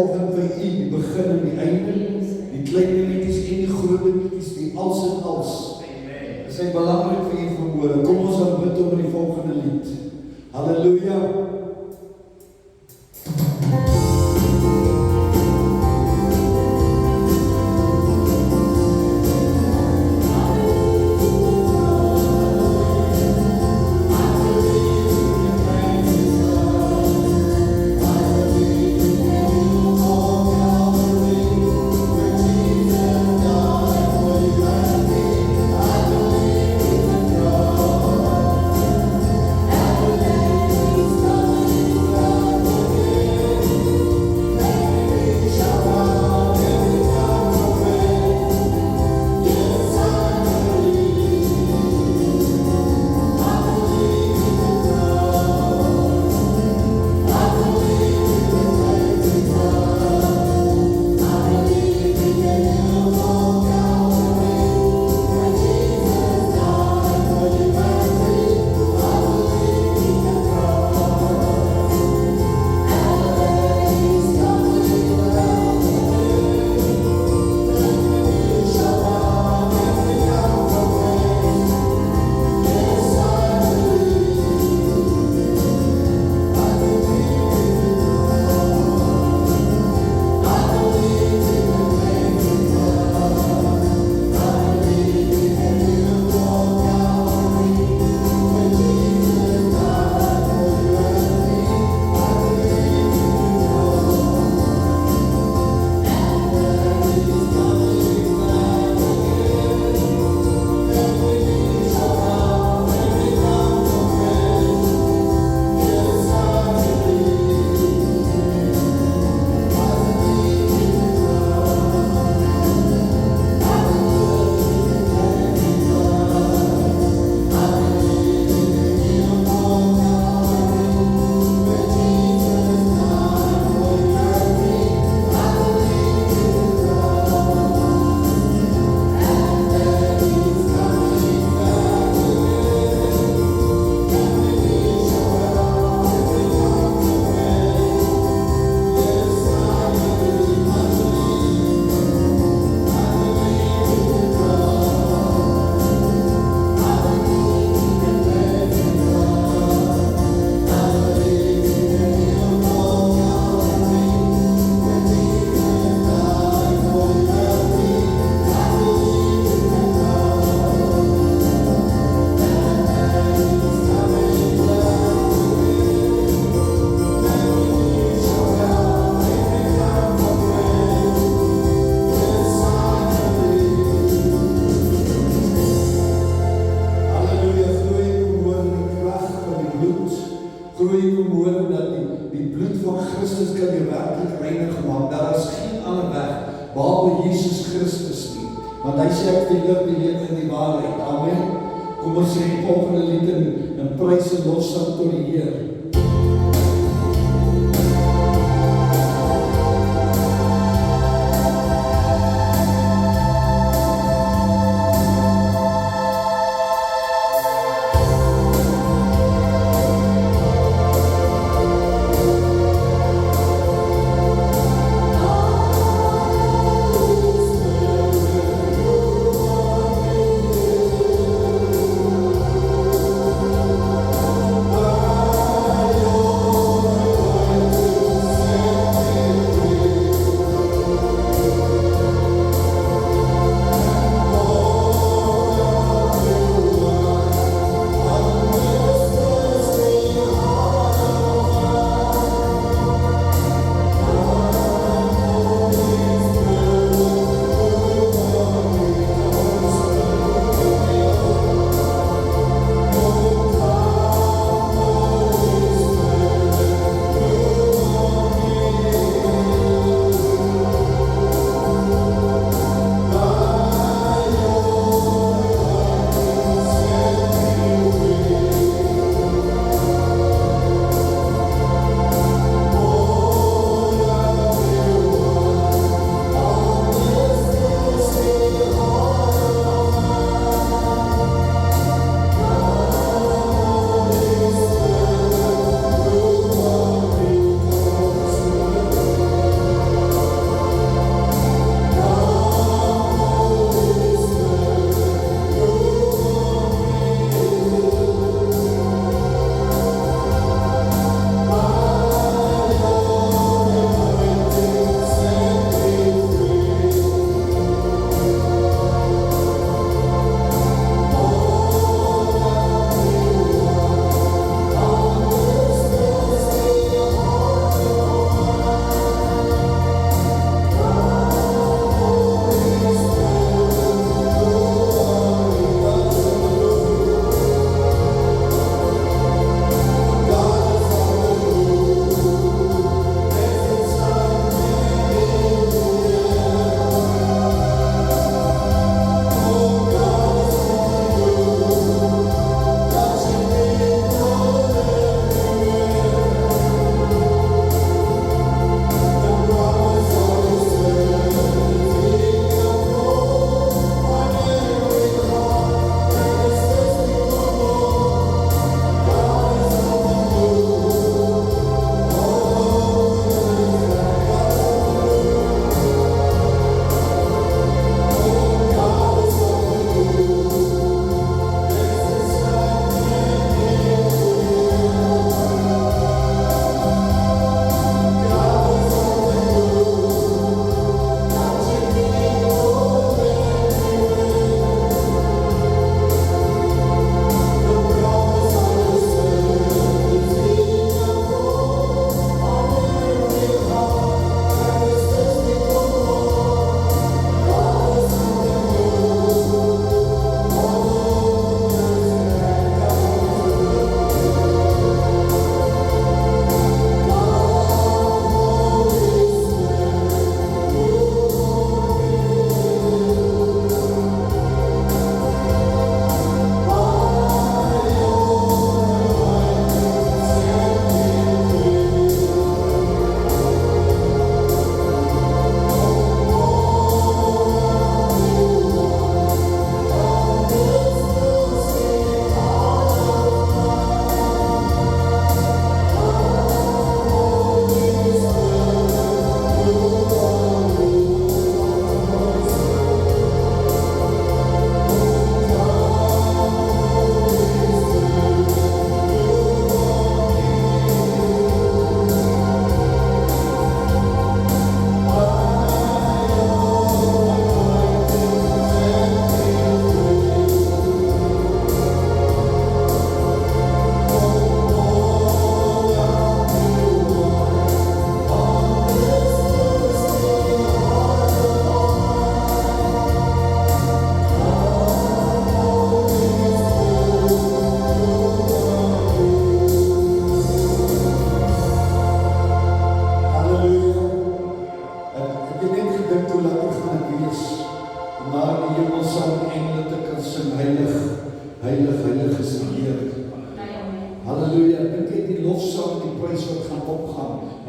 vanoggend vir u die begin en die einde, die klein dingetjies en die groot dingetjies, die als en als. Dit is belangrik vir u vanmôre. Kom ons aanbid oor die volgende lied. Halleluja.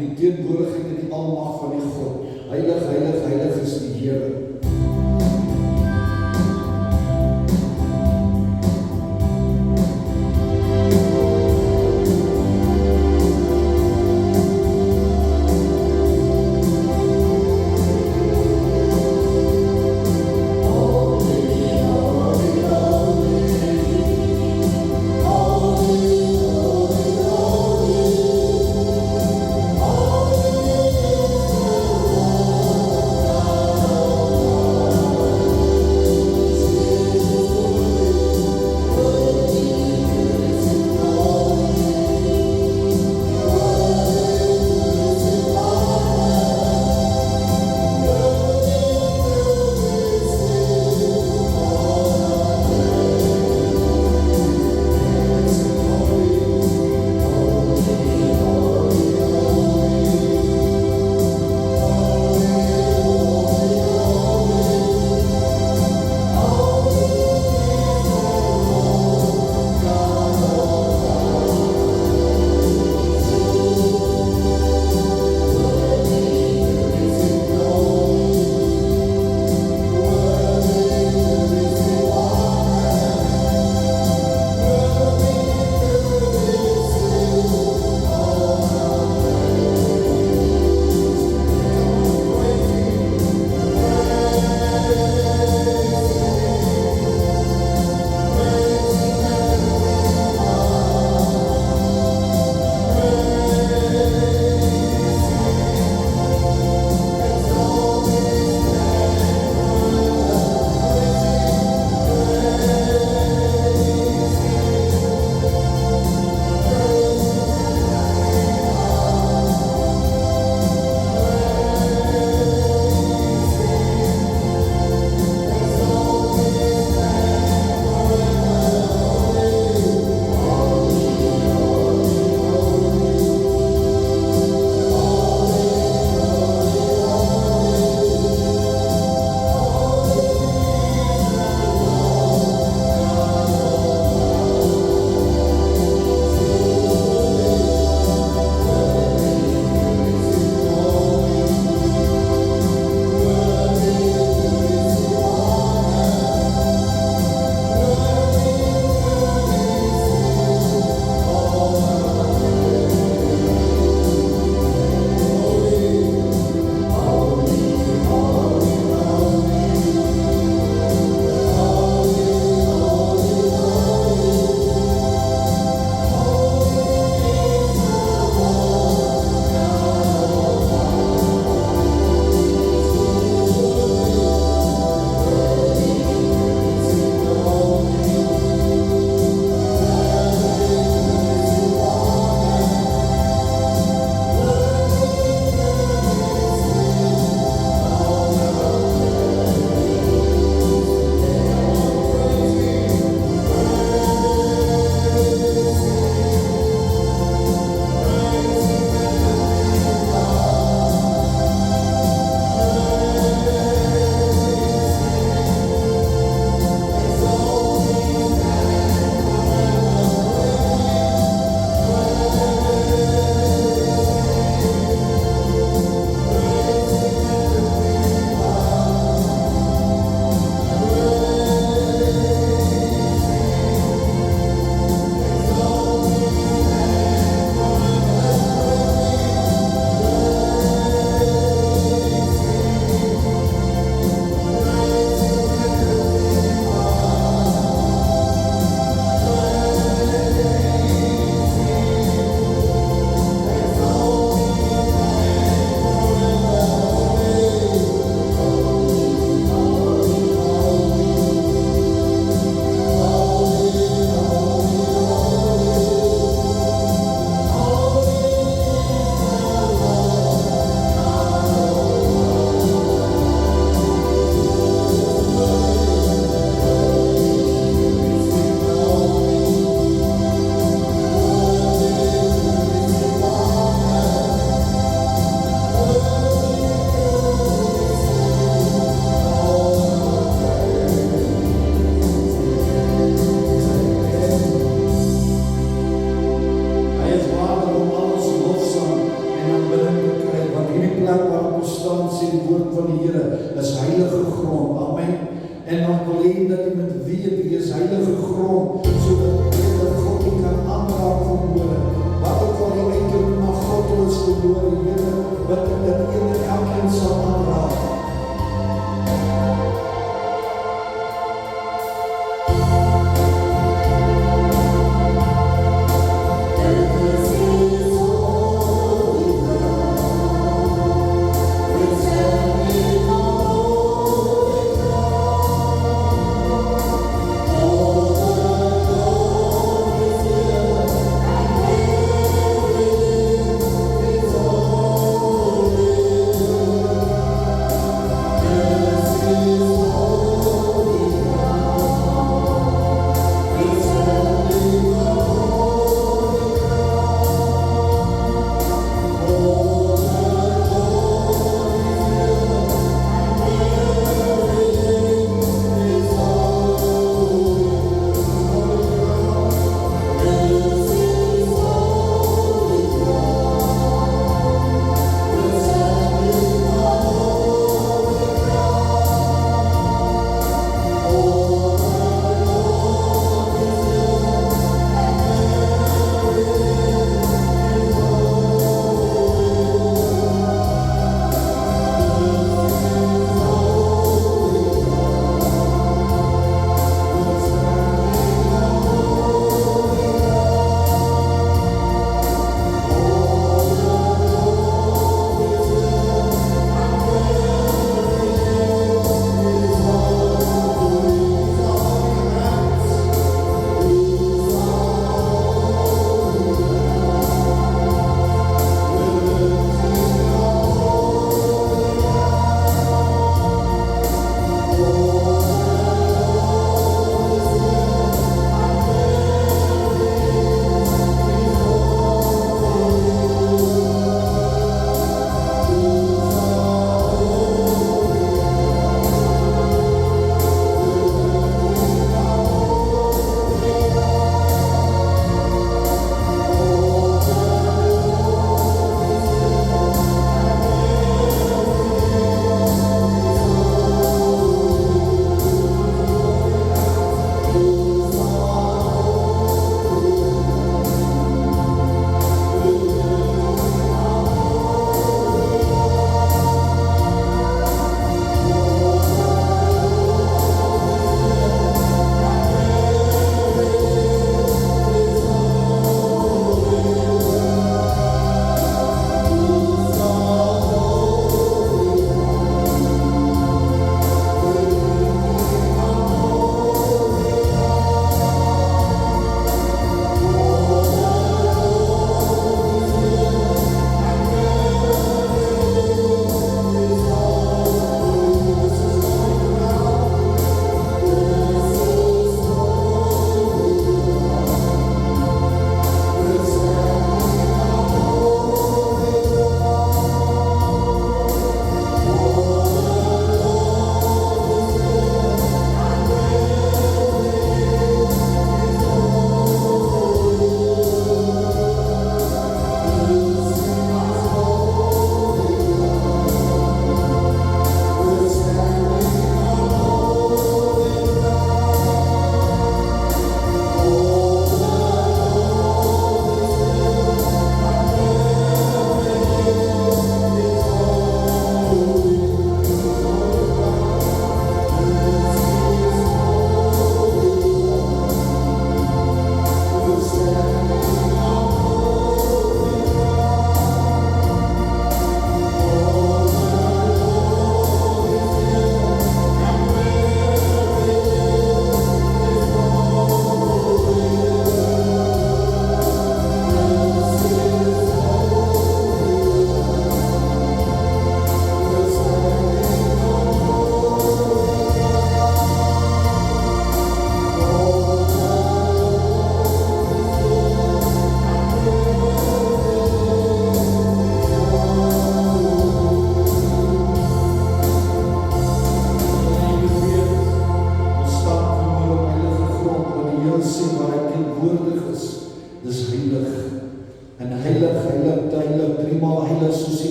in die teenwoordigheid en die almag van die God. Heilig, heilig, heilig is die Here. Oh plek waar ons staan, sê die woord van die Here, is heilige grond. Amen. En dan wil hy dat jy met weet, jy is heilige grond, sodat jy dat God nie kan aanraak vermoorde. Wat ook al jy uitdoen, maar God ons vermoorde, Here, wat ek dat een en elkeen sal aanraak. Oh,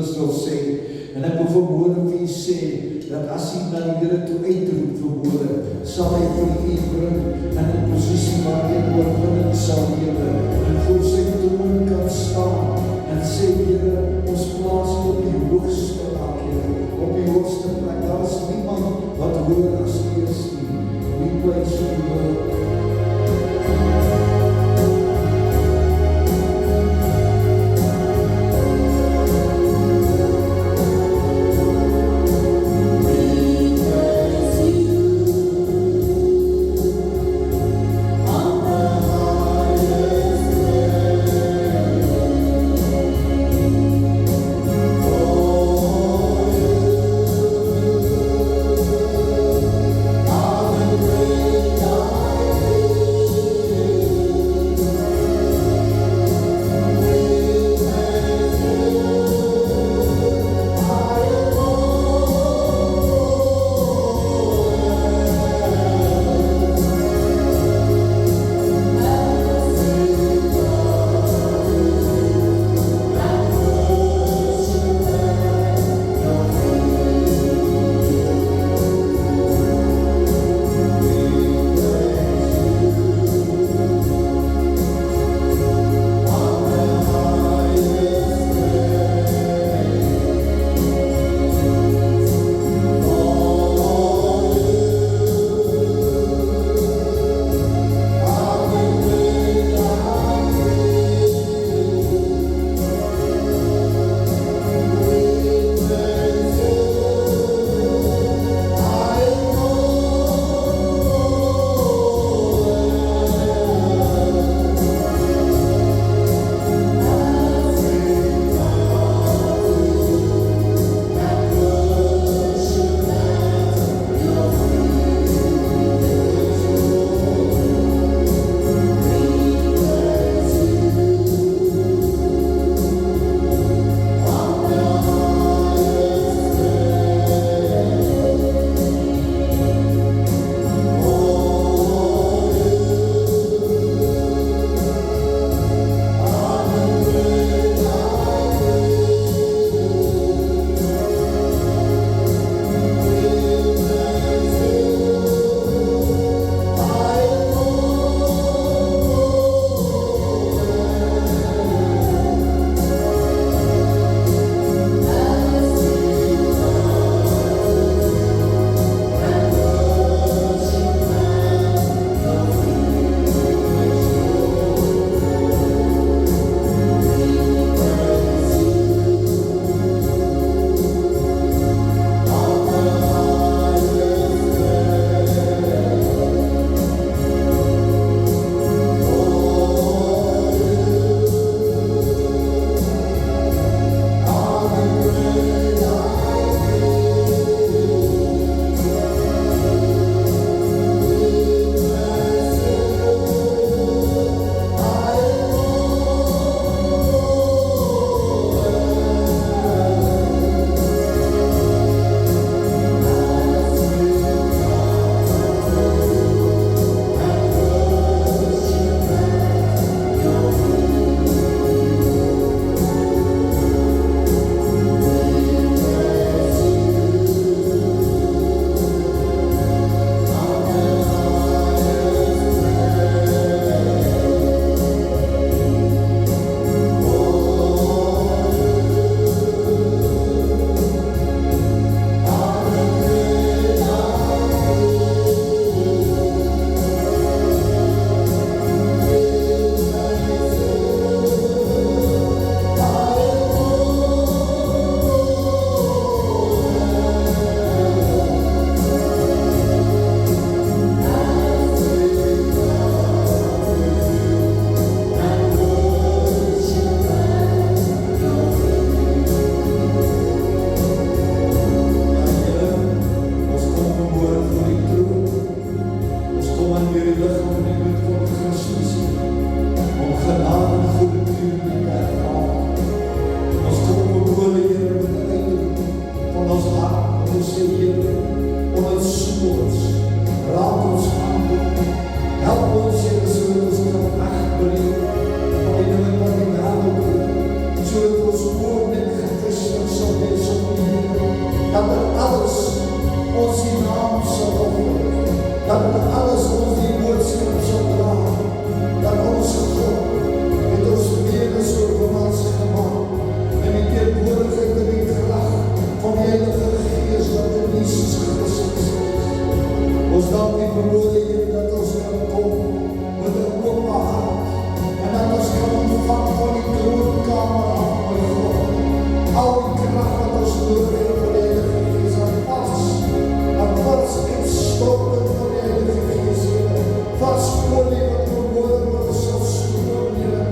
Christus wil sê. En ek wil vanmôre vir u sê, dat as u na die Here toe uitroep vanmôre, sal hy vir u bring in 'n posisie waar jy oorwinning sal lewe en voor sy troon kan staan en sê, Here, ons plaas u op die hoogste plek, Here, op die hoogste plek. Daar is niemand wat hoër as u is nie. We praise you, Lord. al die krag wat ons nodig het van die Heilige Gees, en vars uitstorting van die Heilige Gees, vars olie wat vermoord wat ons sal stroom, Here,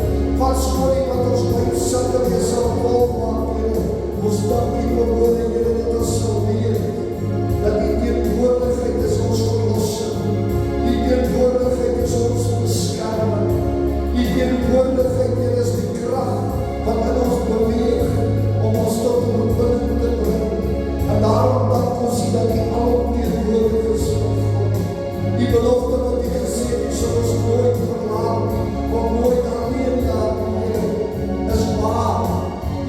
vars olie wat ons uitsakke weer sal volmaak, Here, ons dankie vermoorde, Here, dat ons sal weet, dat die teenwoordigheid is ons verlossing, die teenwoordigheid is ons beskerming, die teenwoordigheid, Here, is die krag wat in ons beweeg om ons tot oorwinning te bring. En daarom dank ons U dat U alomteenwoordig is van God. Die belofte wat U gesê het, U sal ons nooit verlaat nie, of nooit alleen laat nie, Here, is waar.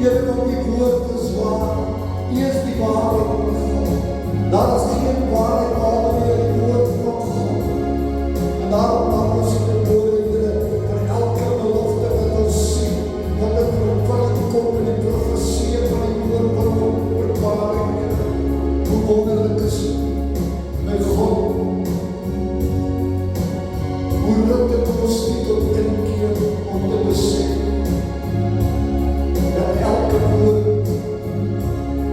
Here, want die woord is waar. U is die waarheid van God. Daar is geen waarheid behalwe die woord van God. En daarom dank ons U vermoorde, Here, vir elke belofte wat ons sien, wat in vervulling kom in die profesie van die woord van Openbaring, Here. Hoe wonderlik is het, my God. Hoe ruk het ons nie tot inkeer om te besef dat elke woord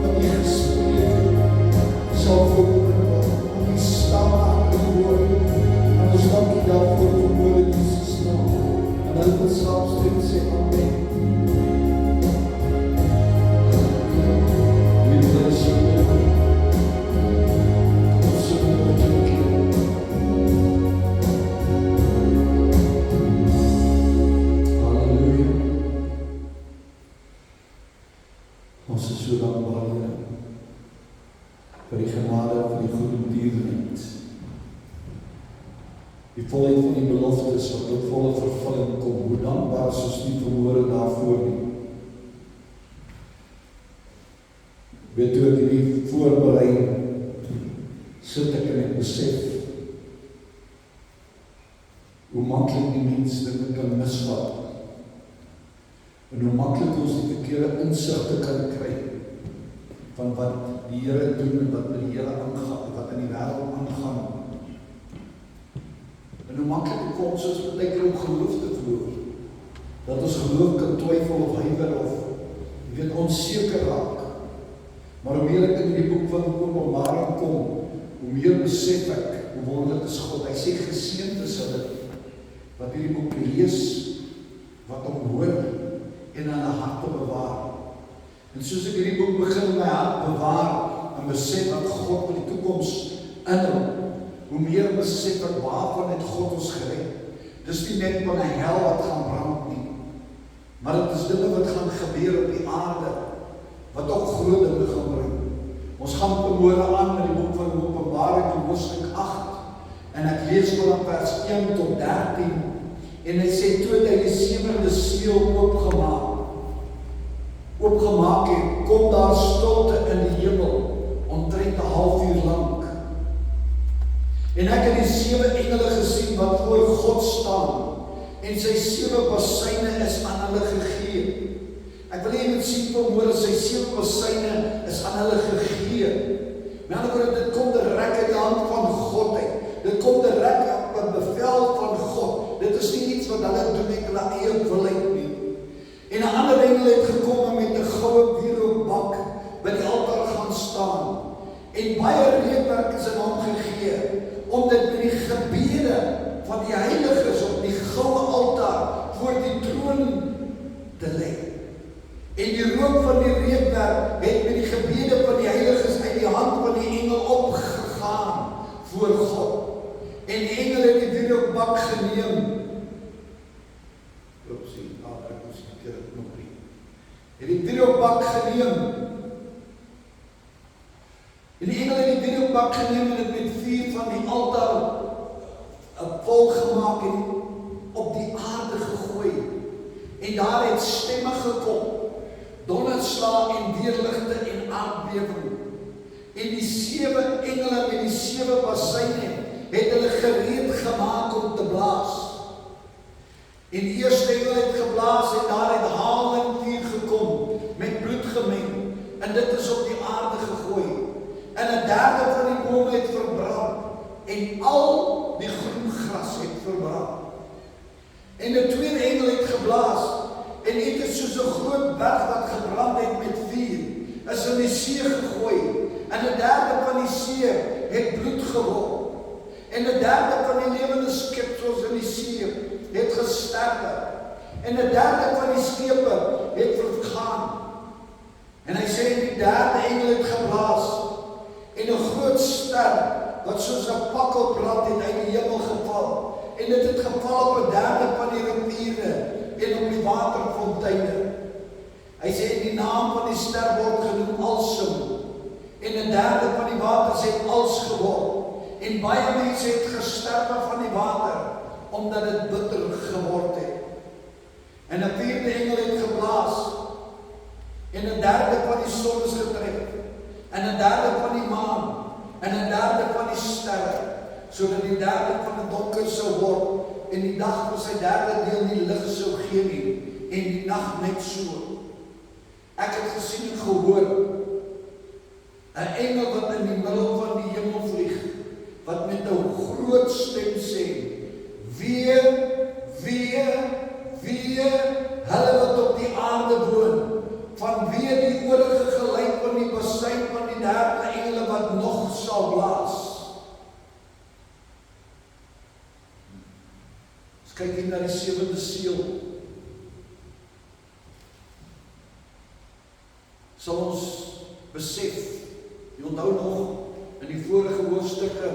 wat U gespreek sal volbring word, om U staan agter die woord. En ons dank U daarvoor vermoorde in Jesus naam. En hulle wil saamstem sê amen. We bless you, Lord. Ons sing met jou keer. Halleluja. Ons is so dankbaar, Here, vir die genade, vir die goedertierenheid. Die volheid van die beloftes wat tot volle vervulling kom, hoe dankbaar is ons nie vermoorde daarvoor nie. Weet toe ek hierdie voorberei, sit ek en ek besef hoe maklik die mens dinge kan misvat en hoe maklik ons die verkeerde insigte kan kry van wat die Here doen en wat met die Here aangaan, wat in die wêreld aangaan. En hoe maklik het vir ons soos baie keer om geloof te verloor, dat ons geloof kan twyfel of huiwer of onseker raak. Maar hoe meer ek in die boek van Openbaring kom, hoe meer besef ek hoe wonderlik is God. Hy sê geseënd is hulle wat hierdie boek lees, wat hom hoor en in hulle harte bewaar. En soos ek hierdie boek begin in my hart bewaar en besef wat God in die toekoms inhou, hoe meer besef ek waarvan het God ons gered. Dis nie net van 'n hel wat gaan brand nie, maar dit is dinge wat gaan gebeur op die aarde, wat ook groot dinge gaan bring. Ons gaan vanmôre aan met die boek van Openbaring in hoofstuk 8, en ek lees van vers 1 tot 13, en hy sê, toe het hy die 7de seël oopgemaak het, kom daar stilte in die hemel, omtrent 'n halfuur lank. En ek het die 7 engele gesien wat voor God staan, en sy 7 basyne is aan hulle gegee. Ek wil hê jy moet sien vanmôre, sy 7 basyne is aan hulle gegee. Met ander woorde, dit kom direk uit die hand van God uit. Dit kom direk op 'n bevel van God. Dit is nie iets wat hulle doen met hulle eie wilheid nie. En 'n ander engel het gekom met 'n goue wierookbak by die altaar gaan staan. En baie reukwerk is aan hom gegee, om dit met die gebede van die heiliges op die goue altaar voor die troon te lê. En die rook van die reukwerk het met die gebede van die heiliges uit die hand van die engel opgegaan voor God. En die engel het die wierookbak geneem. Oepsie, ek moes die keer het nog nie. Het die wierookbak geneem. En die engel het die wierookbak geneem en het met vuur van die altaar vol gemaak en op die aarde gegooi. En daar het stemme gekom, donderslae en weerligte en aardbewing. En die 7 engele met die 7 basyne het hulle gereed gemaak om te blaas. En die eerste engel het geblaas en daar het haal en vuur gekom, met bloed gemeng, en dit is op die aarde gegooi. En 'n derde van die bome het verbrand, en al die groen gras het verbrand. En die tweede engel het geblaas, en dit is soos 'n groot berg wat gebrand het met vuur. is in die see gegooi. En 'n derde van die see het bloed geword. En 'n derde van die lewende skepsels in die see het gesterwe. En 'n derde van die skepe het vergaan. En hy sê die derde engel het geblaas en 'n groot ster wat soos 'n pakkelbrand het uit die hemel geval. En dit het geval op 'n derde van die riviere en op die waterfonteine. Hy sê die naam van die ster word genoem Alsem. En 'n derde van die waters het als geword. En baie mense het gesterwe van die water, omdat dit bitter geword het. En 'n vierde engel het geblaas, en 'n derde van die son is getref, en 'n derde van die maan, en 'n derde van die sterre, sodat die derde van die donker sou word, en die dag vir sy derde deel nie lig sou gee nie, en die nag net so. Ek het gesien en gehoor, 'n engel wat in die middel van die hemel vlieg, wat met 'n groot stem sê, wee, hulle wat op die aarde woon, van wie die oorige geluid van die basuin van die derde engele wat nog sal blaas. Ons kyk hier na die sewende seël. Sal ons besef, jy onthou nog, in die vorige hoofstukke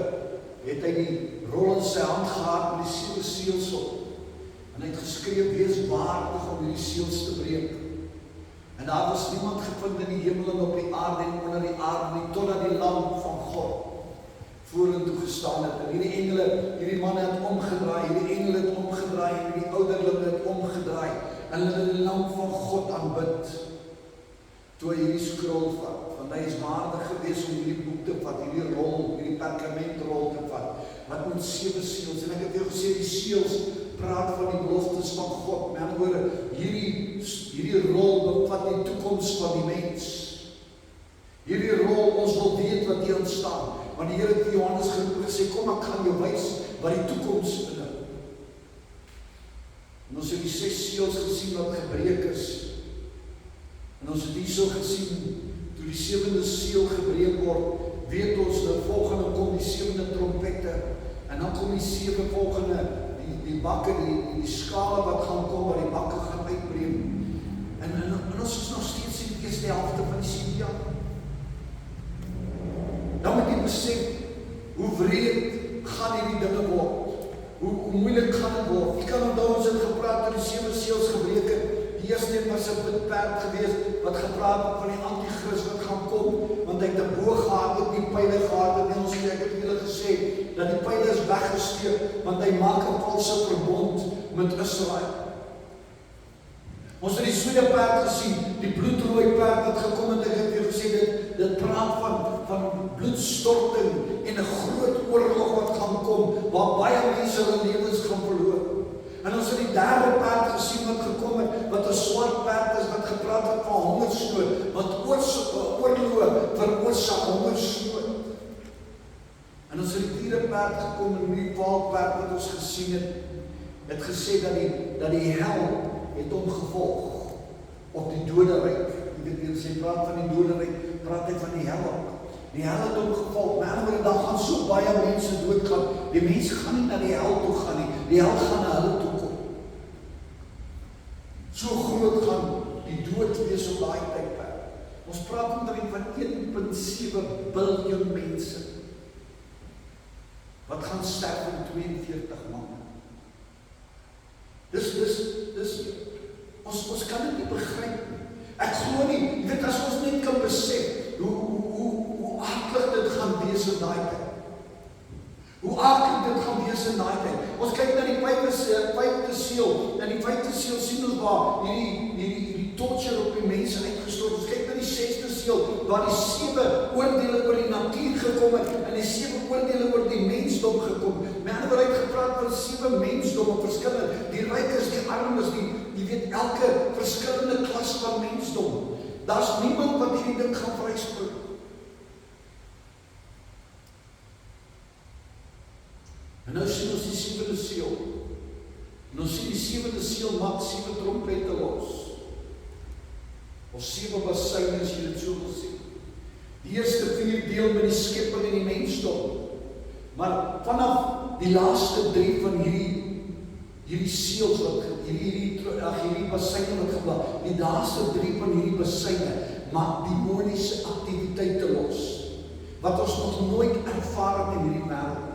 het hy die rol in sy hand gehad met die 7 seels op. En hy het geskreeu, wees waardig om hierdie seels te breek. En daar was niemand gevind in die hemel en op die aarde en onder die aarde nie, totdat die lam van God vorentoe gestaan het. En hierdie engele, hierdie manne het omgedraai, hierdie engele het omgedraai, en hierdie ouderlinge het omgedraai, en hulle het die lam van God aanbid. Toe hy hierdie scroll vat, want hy is waardig gewees om hierdie boek te vat, hierdie rol, hierdie perkamentrol te vat, wat met 7 seels, en ek het jou gesê, die seels praat van die beloftes van God, met ander woorde, hierdie rol bevat die toekoms van die mens. Hierdie rol, ons wil weet wat hier ontstaan, want die Here het vir Johannes geroep en gesê, kom ek gaan jou wys wat die toekoms inhou. En ons het die 6 seels gesien wat gebreek is, en ons het hierso gesien, toe die 7de seël gebreek word, weet ons dat volgende kom die 7de trompette, en dan kom die 7 volgende, die bakke, die skale wat gaan kom, waar die bakke gaan uitbreek. En ons is nog steeds in die eerste helfte van die 7 jaar. Dan moet jy besef, hoe wreed gaan hierdie dinge word, hoe moeilik gaan dit word. Jy kan onthou, ons het gepraat oor die 7 seels gebreek het. Die eerste was 'n witperd geweest, wat gepraat het van die antichrist wat gaan kom, want hy het 'n boog gehad, ook nie pyle gehad, en ons het julle gesê, dat die pyle is weggesteek, want hy maak 'n valse verbond met Israel. Ons het die swede perd gesien, die bloedrooi perd wat gekom het, ek het weer gesê, dit praat van bloedstorting, en 'n groot oorlog wat gaan kom, waar baie mense hulle lewens gaan verloor. En ons het die derde perd gesien wat gekom het, wat 'n swart perd is, wat gepraat het van hongersnood, wat oorlog veroorsaak hongersnood. En ons het die vierde perd gekom, en die paalperd wat ons gesien het gesê dat die hel het hom gevolg op die doderyk. Jy weet, as hy praat van die doderyk, praat hy van die hel ook. Die hel het hom gevolg, maar ander dan gaan so baie mense doodgaan. Die mense gaan nie na die hel toe gaan nie, die hel gaan na hulle toe kom. So groot gaan die dood wees op daai tydperk. Ons praat omtrent van 1,7 biljoen mense wat gaan sterf in 42 maande. Ons kan dit nie begryp nie. Ek glo nie, jy weet, as ons net kan besef hoe aardig dit gaan wees in daai tyd. Hoe aardig dit gaan wees in daai tyd. Ons kyk na die 5de seël, en die 5de seël sien ons waar hierdie torture op die mense uitgestort. Ons kyk na die 6de seël, waar die 7 oordeele oor die natuur gekom het, en die 7 oordeele oor die mensdom gekom. Met ander woorde, het gepraat van 7 mensdomme verskillend. Die rykes, die armes, jy weet, elke verskillende klas van mensdom. Daar's niemand wat hierdie ding gaan vryspreek. En nou sien ons die 7de seël. En ons sien die 7de seël maak 7 trompette los. Of 7 basuine, as jy dit so wil sê. deel met die skepping en die mensdom. Maar vanaf die laaste 3 van hierdie seels wat hierdie basyne wat geblaas, die laaste 3 van hierdie basyne maak demoniese aktiwiteite los wat ons nog nooit ervaar het in hierdie wêreld.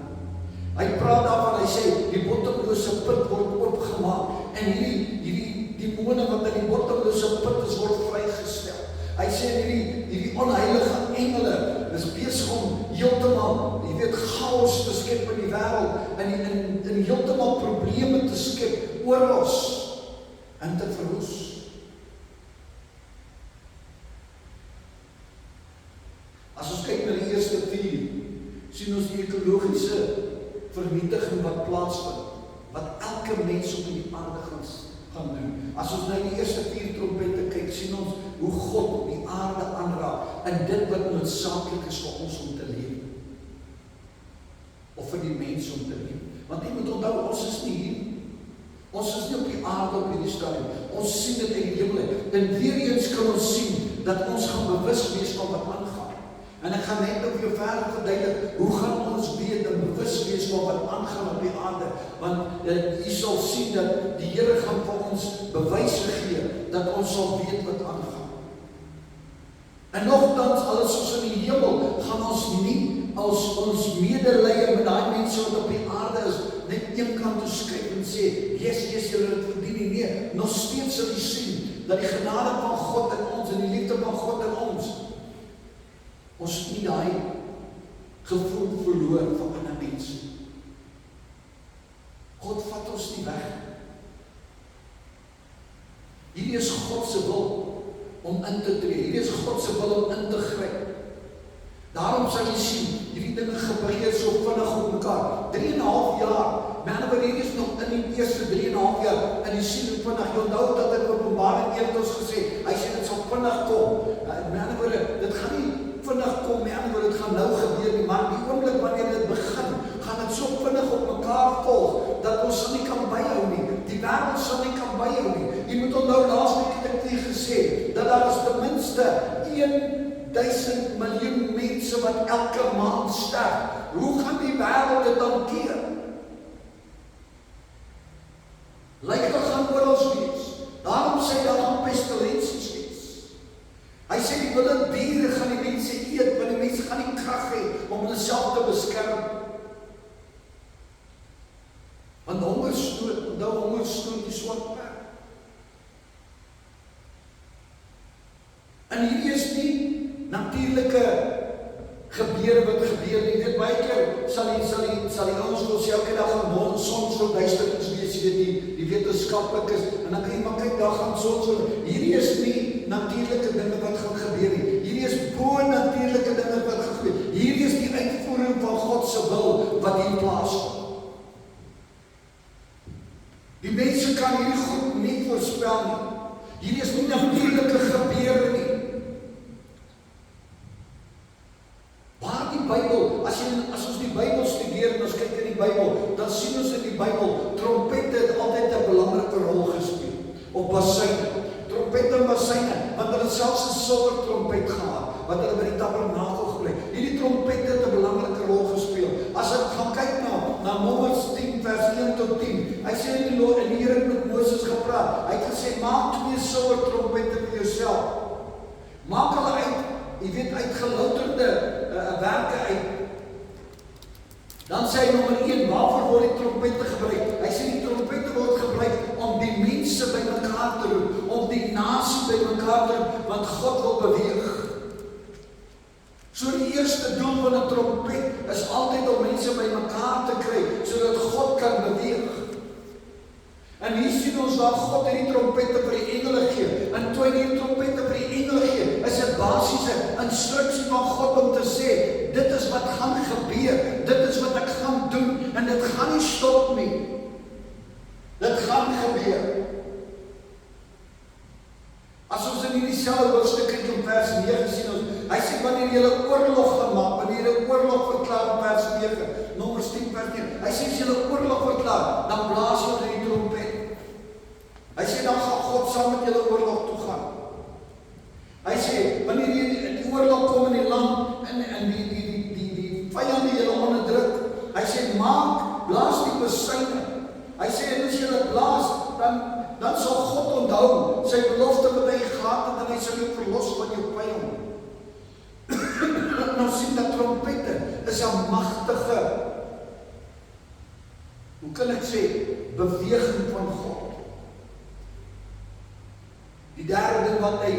Hy praat daarvan, hy sê die bottomlose put word oopgemaak en hierdie demone wat in die bottomlose put is word vrygestel. Hy sê hierdie onheilige engele is besig om heeltemal, jy weet, chaos te skep in die wêreld en heeltemal probleme te skep, oorlos en te verwoes. As ons kyk na die eerste 4, sien ons die ekologiese vernietiging wat plaasvind, wat elke mens op die aarde gaan doen. As ons na die eerste 4 trompette kyk, sien ons hoe God die aarde aanraak en dit wat noodsaaklik is vir ons om te leef. Of vir die mens om te leef. Want jy moet onthou, ons is nie hier. Ons is nie op die aarde op hierdie stadium. Ons sien dit uit die hemel uit. En weer eens kan ons sien dat ons gaan bewus wees van wat aangaan. En ek gaan net op jou verder verduidelik, hoe gaan ons weet en bewus wees van wat aangaan op die aarde, want jy sal sien dat die Here gaan vir ons bewyse gee, dat ons sal weet wat aangaan. En nogtans, al is ons in die hemel, gaan ons nie as ons medelee met daai mense wat op die aarde is, net een kant toe skryf en sê, yes, julle het verdien nie, nee, nog steeds sal jy sien, dat die genade van God in ons, en die liefde van God in ons nie daai gevoel verloor van ander mense. God vat ons nie weg. Hierdie is God se wil om in te tree. Hierdie is God se wil om in te gryp. Daarom sal jy sien, hierdie dinge gebeur so vinnig op mekaar. 3,5 jaar, maar hierdie is nog in die eerste 3,5 jaar, en jy sien hoe vinnig, jy onthou dat in Openbaring 1 het ons gesê, hy sê dit sal vinnig kom. Dit gaan nie vinnig kom, dit gaan nou gebeur nie, maar die oomblik wanneer dit begin, gaan dit so vinnig op mekaar volg, dat ons sal nie kan byhou nie, die wêreld sal nie kan byhou nie. Jy moet onthou, laasweek het ek vir gesê, dat daar is ten minste 1,000 miljoen mense wat elke maand sterf. Hoe gaan die wêreld dit hanteer? Lyk dit gaan oral wees. Daarom sê daar gaan pestilensies wees. Hy sê die wilde diere gaan die mense eet, want die mense gaan nie krag hê om hulle self te beskerm. Want hongersnood, onthou hongersnood die swart perd. En hierdie is nie natuurlike gebeure wat gebeur nie. Jy weet, baie keer sal die ons wil sê, elke dag gaan sonsverduisterings wees, jy weet, die wetenskaplikes, en dan kan jy maar kyk, daar gaan sonsverduisterings. Hierdie is nie natuurlike dinge wat gaan gebeur nie. Hierdie is bo-natuurlike dinge wat gaan gebeur. Hierdie is die uitvoering van God se wil wat hier plaasvind. Die mense kan hierdie goed nie voorspel nie. Hierdie is nie natuurlike gebeure nie. Waar die Bybel, as ons die Bybel studeer en ons kyk in die Bybel, dan sien ons in die Bybel, trompette het altyd 'n belangrike rol gespeel. Of basyne. Trompette en basyne, want hulle selfs 'n silwer trompet gehad, wat hulle by die tabernakel gebruik. Hierdie trompette het 'n belangrike rol gespeel. As ek gaan kyk na Nummers 10 vers 1 tot 10, hy sê in die Here het met Moses gepraat. Hy het gesê, maak 2 silwer trompette vir jouself. Maak hulle uit, jy weet, uit gelouterde werke uit. Dan sê hy nommer 1, waarvoor word die trompette gebruik? Hy sê die trompette word gebruik om die mense by mekaar te roep, om die nasie by mekaar te roep, want God wil beweeg. So die eerste doel van 'n trompet is altyd om mense by mekaar te kry, sodat God kan beweeg. En hier sien ons waar God hierdie trompette vir die engele gee. En toe hy die trompette vir die engele gee, is dit basiese instruksie van God om te sê, dit is wat gaan gebeur, dit is wat ek gaan doen, en dit gaan nie stop nie. Dit gaan gebeur. As ons in hierdie selfde hoofstuk kyk in vers 9 sien ons, hy sê wanneer julle oorlog gaan maak, wanneer julle oorlog verklaar in vers 9, Nummers 10 vers 9, hy sê as julle oorlog verklaar, dan blaas julle die trompet. Hy sê dan gaan God saam met julle oorlog toe gaan. Hy sê wanneer die oorlog kom in die land en die vyand die julle onderdruk. Hy sê, blaas die besyne. Hy sê, en as julle blaas, dan sal God onthou sy belofte wat hy gehad het, en hy sal jou verlos van jou vyand. Nou sien dat trompette is 'n magtige, hoe kan ek sê, beweging van God. Die derde ding wat hy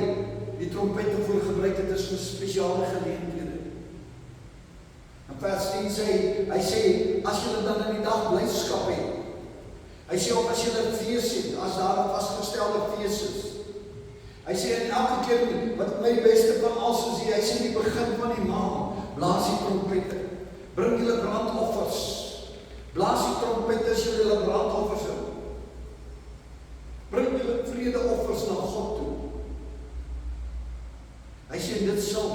die trompette voor gebruik het, is vir spesiale geleenthede. In vers 10 sê hy sê, as julle dan in die dag blydskap het, hy sê of as julle 'n fees het, as daar 'n vasgestelde fees is. Hy sê en elke keer wat my beste van alles is, hy sê die begin van die maand, blaas die trompette, bring julle brandoffers, blaas die trompette as julle brandoffers het. Bring julle vredeoffers na God toe. Hy sê dit sal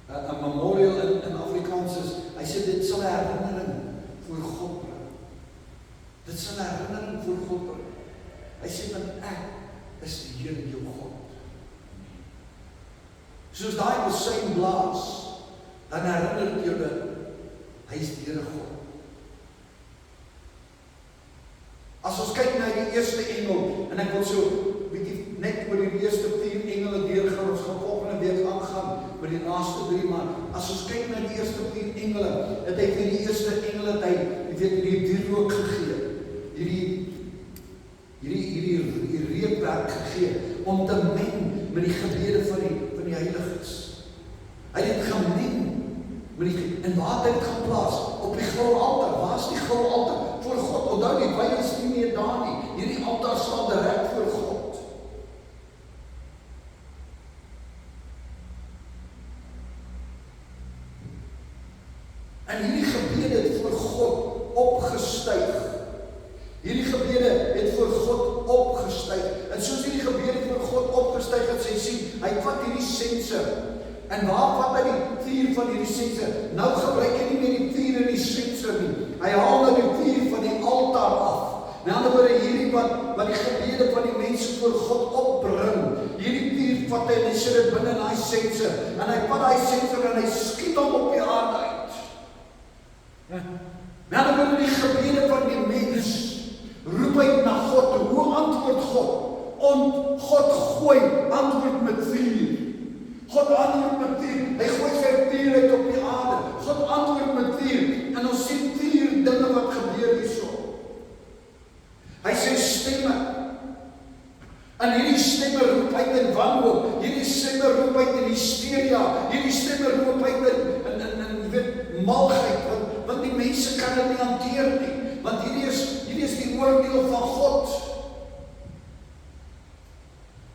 'n memorial in Afrikaans is, hy sê dit sal 'n herinnering voor God bring. Dit sal 'n herinnering voor God bring. Hy sê want ek is die Here jou God. Soos daai besyn blaas, dan herinner dit julle, hy is die Here God. As ons kyk na die eerste engel, en ek wil so bietjie net oor die eerste 4 engele deurgaan, ons gaan volgende week aangaan met die laaste 3, maar as ons kyk na die eerste 4 engele, het hy vir die eerste engele het hy, jy weet, die rook gegee, hierdie reukwerk gegee, om te meng met die gebede van die heiliges. Hy het gemeng met die, en waar het hy het geplaas? Op die goue altaar. Waar is die goue altaar? Voor God. Onthou die wyn is nie meer daar nie. Hierdie altaar staan direk voor God. En hierdie gebede het voor God opgestyg. Hierdie gebede het voor God opgestyg. En soos hierdie gebede voor God opgestyg het, sy sien, hy vat hierdie sense. En waar vat hy die vuur van hierdie sense? Nou gebruik hy nie meer die vuur in die sense nie. Hy haal nou die vuur van die altaar af. Met ander woorde, hierdie wat die gebede van die mense voor God opbring, hierdie vuur vat hy en hy sit dit binne in daai sense. En hy vat daai sense en hy skiet hom op die aarde uit. Met ander woorde, die gebede van die mens roep uit na God. Hoe antwoord God? God gooi antwoord met vuur. God antwoord met vuur. Hy gooi sy vuur uit op die aarde. God antwoord met vuur. En ons sien 4 dinge wat gebeur hierso. Hy sê stemme. En hierdie stemme roep uit in wanhoop. Hierdie stemme roep uit in hysteria. Hierdie stemme roep uit in weet, malgheid. Want die mense kan dit nie hanteer nie. Want hierdie is die oordeel van God.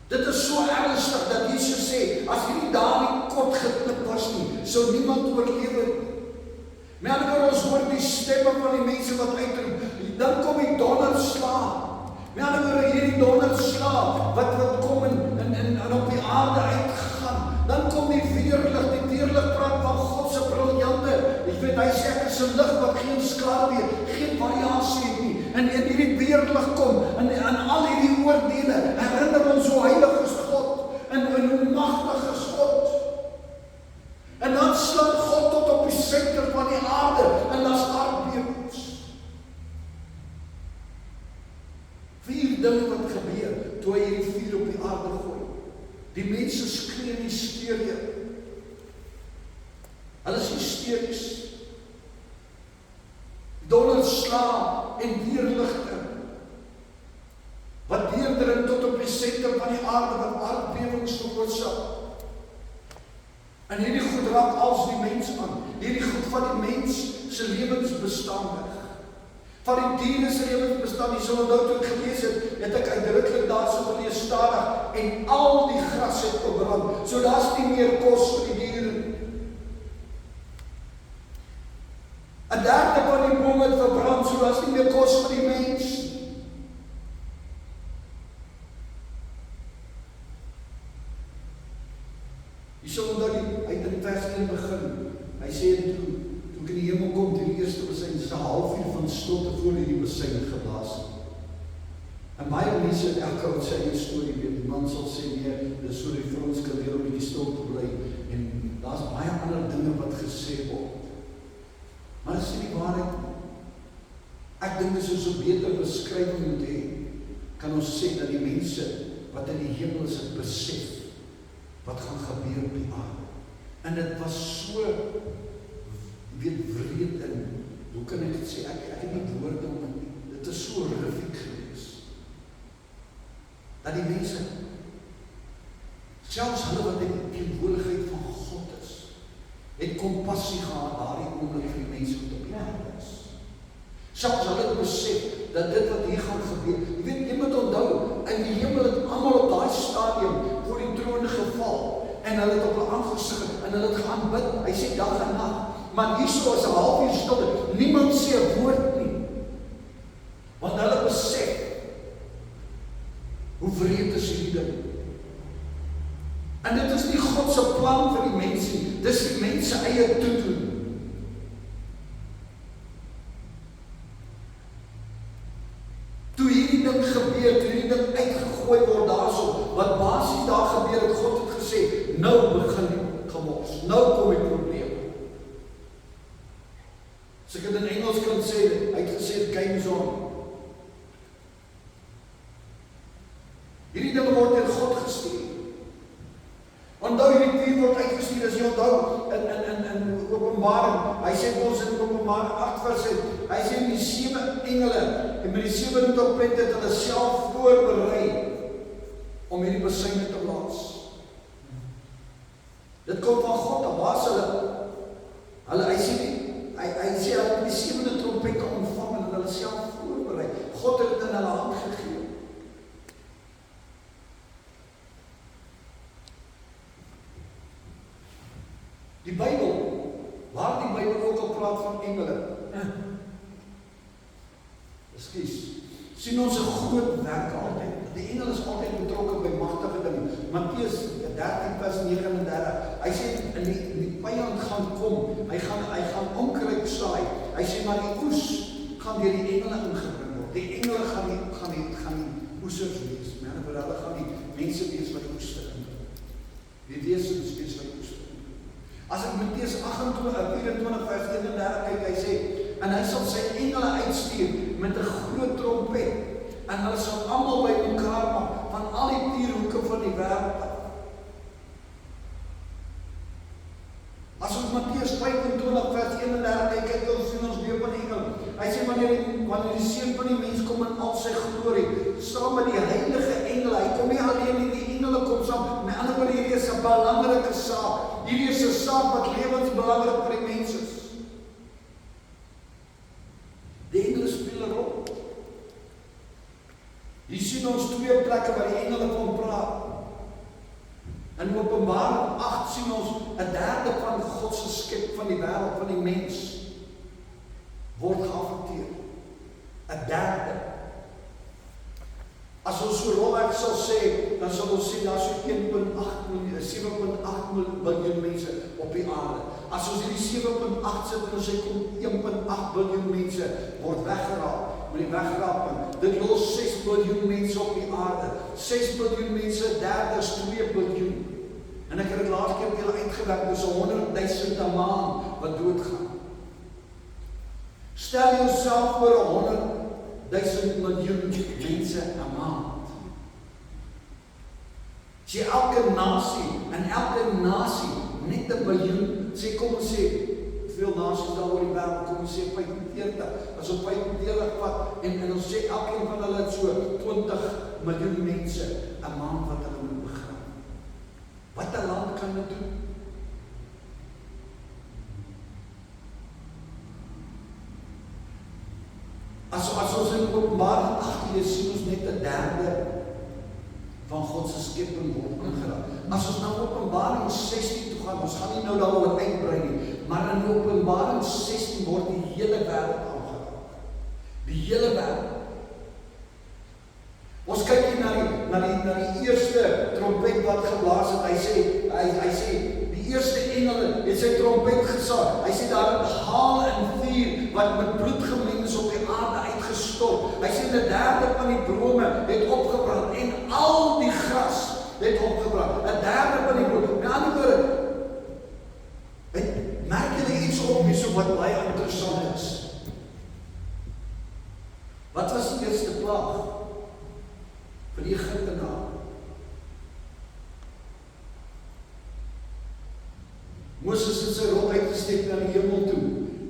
Dit is so ernstig dat Jesus sê, as hierdie daar nie kort geknip was nie, sou niemand oorlewe nie. Met ander woorde, ons hoor die stemme van die mense wat uitroep, dan kom die donderslag. Met ander woorde, hierdie donderslag, wat kom en op die aarde uitgegaan. Dan kom die weerlig praat van God se briljante. Ek weet, hy sê ek is 'n lig wat geen skadu, geen variasie het nie. En hierdie weerlig kom, en al hierdie oordele, herinner ons hoe heilig is God, en hoe magtig is God. En dan sluit God tot op die senter van die aarde, en dan is aardbewings. 4 dinge wat gebeur, toe hy hierdie vuur op die aarde gooi. Die mense skree in hysterie. Hulle is hysteries. Donderslag en weerligte, wat deurdring tot op die senter van die aarde, wat aardbewings veroorsaak. En hierdie goed raak als die mens aan. Hierdie goed van die mens se lewensbestaan weg. Van die diere se lewensbestaan, die sal onthou toe ek gelees het ek uitdruklik daarso gelees stadig, en al die gras het verbrand, so daar's nie meer kos vir die diere nie. 1/3 van die bome het verbrand, so daar's nie meer kos vir die mens. Jy sal onthou hy het in vers 1 begin. Hy sê toe ek in die hemel kom, die eerste besyn, dis 'n halfuur van stilte voor die besyn geblaas. En baie mense het elke wat sy eie storie weet. Die man sal sê nee, dis so die vir ons kan weer 'n bietjie stil te bly. En daar's baie ander dinge wat gesê besef word. Maar dit is nie die waarheid nie. Ek dink dis ons 'n beter beskrywing moet hê, kan ons sê dat die mense wat in die hemel is het besef wat gaan gebeur op die aarde. En dit was so wreed en hoe kan ek dit sê? Ek het nie woorde om dit. Dit is so horrifiek gewees. Dat die mense, selfs hulle wat in die teenwoordigheid van God is, het kompassie gehad daardie oomblik vir die mense wat op die aarde is. Selfs hulle het besef dat dit wat hier gaan gebeur, jy weet, jy moet onthou, in die hemel het almal op daai stadium voor die troon geval, en hulle het op hulle aangesig, en hulle het gaan bid, hy sê dag en nacht, maar hierso is 'n halfuur stilte, niemand sê 'n woord nie, want hulle besef, hoe wreed is hierdie ding. En dit is nie God se plan vir die mens nie, dis die mens se eie toedoen. Toe hierdie ding gebeur, toe hierdie ding uitgegooi word daarso, wat basies daar gebeur het, God het gesê, nou begin die gemors, nou kom die probleem. As ek het in Engels kan sê, hy het gesê, game's on. Hierdie ding word deur God gestuur. Onthou hierdie vuur word uitgestuur, as jy onthou in Openbaring, hy sê ons in Openbaring 8 vers 1, hy sê die 7 engele, en met die 7 trompette het hulle self voorberei om hierdie besyne te blaas. Dit kom van God, dan was hulle hy sê hulle het die 7de trompette ontvang en hulle self voorberei. God het dit in hulle hand gegee. Die Bybel, waar die Bybel ook al praat van engele, sien ons 'n groot werk altyd. Die engel is altyd betrokke by magtige dinge. Matteus 13 vers 39, hy sê, die vyand gaan kom, hy gaan onkruid saai, hy sê, maar die oes gaan deur die engele ingebring word. Die engele gaan die oesers wees, maar hulle gaan die mense wees wat die oes inbring. Die wesens wees wat die oes inbring. As ek Matteus 24 vers 31 kyk, hy sê, en hy sal sy engele uitstuur met 'n groot trompet, en hulle sal almal by mekaar maak, van al die 4 hoeke van die wêreld. As ons Matteus 25 vers 31 kyk, dan sien ons weer van die engel. Hy sê, wanneer die Seun van die mens kom in al sy glorie, saam met die heilige engele, hy kom nie alleen nie, die engele kom saam, met ander woorde, hierdie is 'n belangrike saak, hierdie is 'n saak wat lewensbelangrik vir die mens is. Die engele speel 'n rol. Hier sien ons 2 plekke waar die engele van praat. In Openbaring 8 sien ons 'n derde van God se skep van die wêreld, van die mens, word geaffekteer. 'n derde. As ons so rolweg sal sê, dan sal ons sê, daar is so 7.8 biljoen mense op die aarde. As ons hierdie 7.8 sit, en ons sê, kom 1.8 biljoen mense word weggeraap, met die wegraping. Dit los 6 biljoen mense op die aarde. 6 biljoen mense, derde is 2 biljoen. En ek het dit laatste keer met julle uitgewerk, dis 100.000 'n maand wat doodgaan. Stel jouself voor 100.000 miljoen mense 'n maand. As jy elke nasie net 'n biljoen, sê kom ons sê, veel nasies daar oor die wêreld, kom ons sê 45, as op 45 vat, en ons sê elkeen van hulle het so 20 miljoen mense 'n maand wat hulle moet begrawe. Wat 'n land kan dit doen? As ons in Openbaring 8 lees, sien ons net 'n derde van God se skepping word aangeraak. As ons na Openbaring 16 toe gaan, ons gaan nie nou daaroor uitbrei nie, maar in Openbaring 16 word die hele wêreld aangeraak. Die hele wêreld. Ons kyk hier na die eerste trompet wat geblaas het. Hy sê die eerste engel het sy trompet gesaai. Hy sê daar het haal en vuur wat met bloed gemeng is op die aarde uitgestort. Hy sê 'n derde van die bome het opgebrand en al die gras het opgebrand. 'n derde van die bome. Met ander woorde, merk julle iets wat baie interessant is. Wat was die eerste plaag vir die Egiptenare? Moses het sy rok uitgesteek na die hemel toe.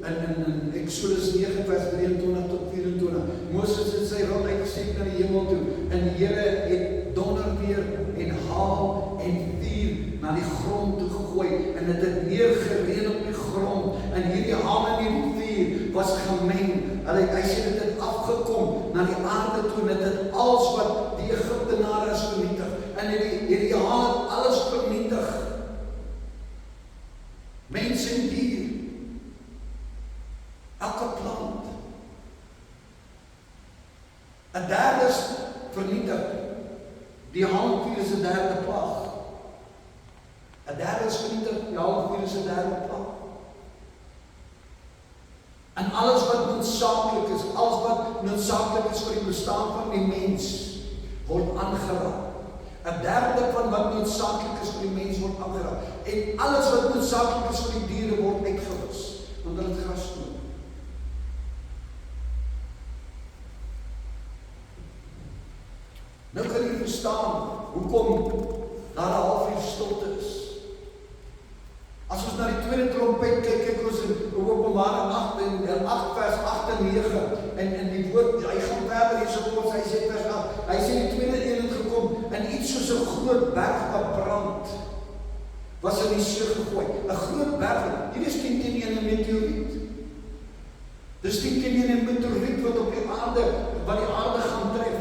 In Exodus 9 vers 23 tot 24. Moses het sy rok uitgesteek na die hemel toe. En die Here het donderweer en haal en vuur na die grond toe gegooi. En dit het neergereën op die grond. En hierdie haal en hierdie vuur was gemeng. Hy sê dit het afgekom na die aarde toe. En dit het alles wat die Egiptenare is vernietig. En hierdie haal het alles vernietig. Mense en dier. Elke plant. 'n derde is vernietig. Die halfvuur is 'n derde plaag. 'n derde is vernietig, die halfvuur is 'n derde plaag. En alles wat noodsaaklik is, alles wat noodsaaklik is vir die bestaan van die mens, word aangeraak. 'n derde van wat noodsaaklik is vir die mens word aangeraak. En alles wat noodsaaklik is vir die diere word uitgewis, want hulle het gras nodig. Nou kan jy verstaan hoekom daar 'n halfuur stilte is. As ons na die tweede trompet kyk ons in Openbaring 8 vers 8 en 9 en die woord, hy gaan verder hierso, hy sê vers 8, hy sê die tweede een het gekom en iets soos 'n groot berg wat brand was in die see gegooi. 'n Groot berg, hier is 10 teen 1 meteoriet. Dis 10 teen 1 meteoriet wat op die aarde, wat die aarde gaan tref.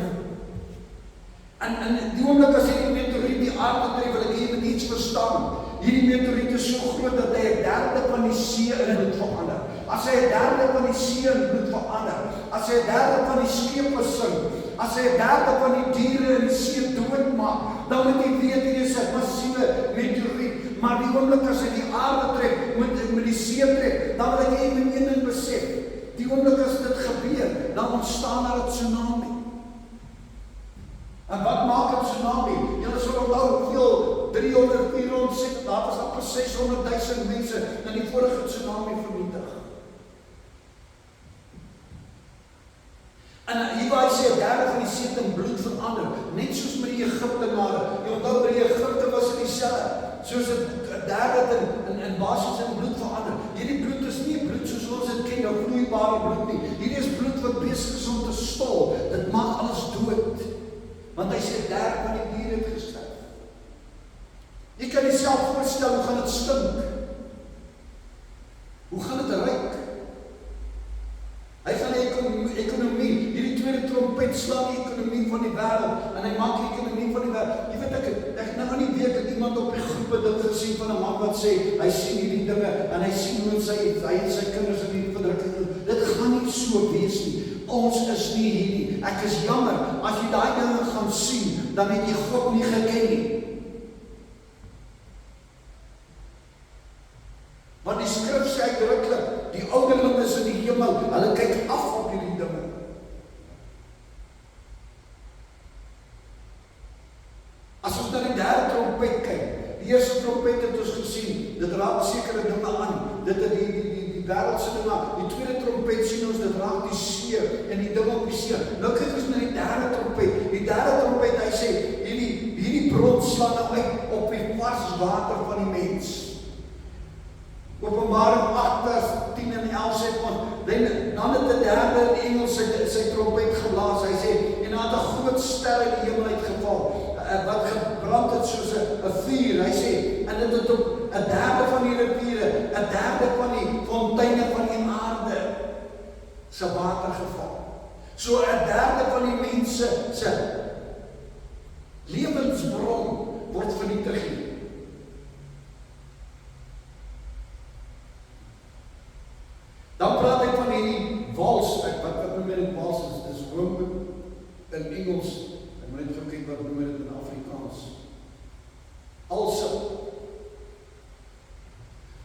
En die oomblik as hierdie meteoriet die aarde tref, wil ek jy moet iets verstaan. Hierdie meteoriet is so groot dat hy 'n derde van die see in bloed verander. As hy 'n derde van die see in bloed verander, as hy 'n derde van die skepe sink, as hy 'n derde van die diere in die see doodmaak, dan moet jy weet hier is 'n massiewe meteoriet. Maar die oomblik as hy die aarde tref, met die see tref, dan wil ek jy met een ding besef. Die oomblik as dit gebeur, dan ontstaan daar 'n tsunami. En wat maak 'n tsunami? Julle sal onthou hoeveel 300, 400, daar was amper 600,000 mense in die vorige tsunami vernietig. En hier waar hy sê 'n derde van die see in bloed verander, net soos met die Egiptenare. Jy onthou by die Egipte was dit dieselfde, soos 'n derde in basies in bloed verander. Hierdie bloed is nie bloed soos ons dit ken, nou vloeibare bloed nie. Hierdie is bloed wat besig is om te stol. Dit maak alles dood. Want hy sê 'n derde van die diere het gesterf. Jy kan jouself voorstel hoe gaan dit stink. Hoe gaan dit ruik? Hy gaan die ekonomie, hierdie tweede trompet slaan die ekonomie van die wêreld en hy maak die ekonomie van die wêreld. Jy weet ek nou in die week het iemand op die groepe ding gesien van 'n man wat sê hy sien hierdie dinge en hy sien hoe hy en sy kinders in die verdrukking. Dit gaan nie so wees nie. Ons is nie hier nie. Ek is jammer, as jy daai dinge gaan sien, dan het jy God nie geken nie. Want die skrif sê uitdruklik, die ouderlinge in die hemel, hulle kyk af op hierdie dinge. As ons na die derde trompet kyk, die eerste trompet het ons gesien, dit raak sekere dinge aan, dit het die wêreldse dinge, die tweede trompet sien ons, dit raak die see en die dinge op die see. Nou kyk ons na die derde trompet. Die derde trompet, hy sê, hierdie bron slaan nou uit op die vars water van die mens. Openbaring 8 vers 10 en 11 sê ons, dan het die derde in Engels sy trompet geblaas. Hy sê, en daar het 'n groot ster in die hemel uitgeval, wat gebrand het soos 'n vuur. Hy sê, en dit het op 'n derde van die riviere, 'n derde van die fonteine van die aarde se water geval. So 'n derde van die mense se lewensbron word vernietig. Dan praat ek van hierdie wals, wat noem dit wals, dis wormwood in Engels, ek moet net kyk wat noem dit in Afrikaans. Alsem.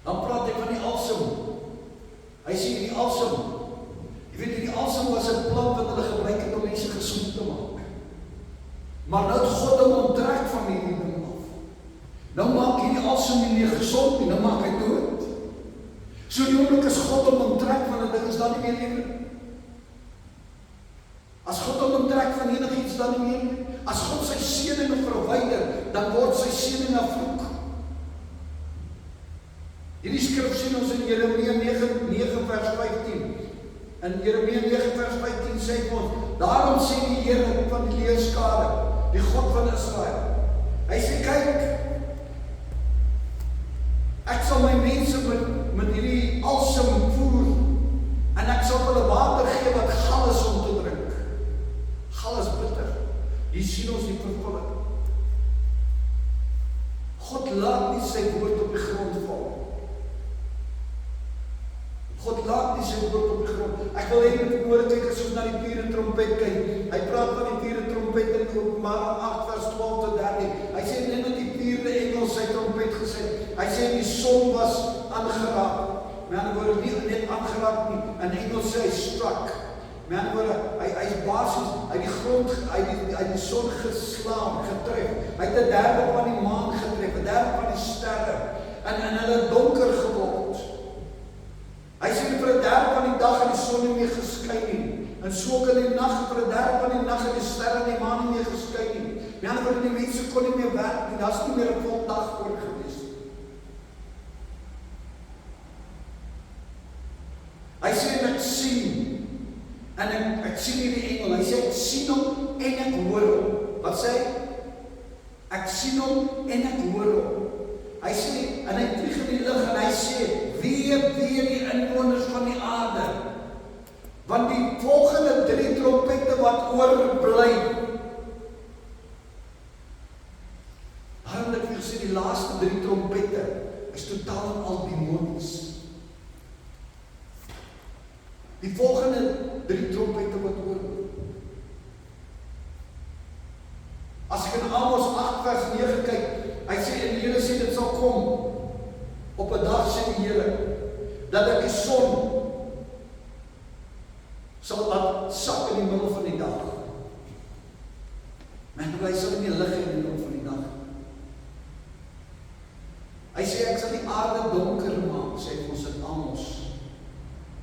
Dan praat ek van die alsem. Hy sê die alsem. Jy weet die alsem was 'n plant wat hulle gebruik het om mense gesond te maak. Maar nou het God hom onttrek van hierdie ding af. Nou maak hierdie alsem nie meer gesond nie, nou maak hy dood. So die oomblik as God hom onttrek van 'n ding, is daar nie meer lewe nie. As God hom onttrek van enigiets, dan nie meer nie. As God sy seëninge verwyder, dan word sy seëning 'n vloek. Hierdie skrif sien ons in Jeremia 9 vers 15. In Jeremia 9 vers 15 sê ons, daarom sê die Here van die leerskare, die God van Israel, hy sê, kyk, ek sal my mense met hierdie alsem voer, en ek sal hulle water gee wat gal is om te drink. Gal is bitter. Hier sien ons die vervulling. God laat nie sy woord op die grond val. God laat nie sy woord op die grond. Ek wil hê met woorde kyk as ons na die vierde trompet kyk. Hy praat van die vierde trompet in Openbaring 8 vers 12 tot 13. Hy sê net dat die vierde engel sy trompet gesê. Hy sê die son was aangeraak. Met ander woorde nie net aangeraak nie. En engel sê hy struck. Met ander woorde, hy is basies uit die grond, uit die son geslaan, getref. Hy het 'n derde van die maan getref, 'n derde van die sterre. En hulle donker geword. Hy sê vir 'n derde van die dag het die son nie meer geskyn nie. En so ook in die nag vir 'n derde van die nag het die sterre en die maan nie meer geskyn nie. Met ander woorde, die mense kon nie meer werk nie. Daar's nie meer 'n vol dag oor gewees. Hy sê en ek sien. En ek sien hierdie engel. Hy sê ek sien hom en ek hoor hom. Wat sê hy? Ek sien hom en ek hoor hom. Hy sê, en hy vlieg in die lug en hy sê, wee die inwoners van die aarde, want die volgende 3 trompette wat oorbly. Daarom het ek gesê, die laaste 3 trompette is totaal en al demonies. Die volgende 3 trompette wat oorbly. As ek in Amos 8 vers 9 kyk, hy sê, en die Here sê, dit sal kom, op 'n dag sê die Here, dat ek die son sal laat sak in die middel van die dag. Men hy sal nie lig in die middel van die dag. Hy sê, ek sal die aarde donker maak, sê ons in Amos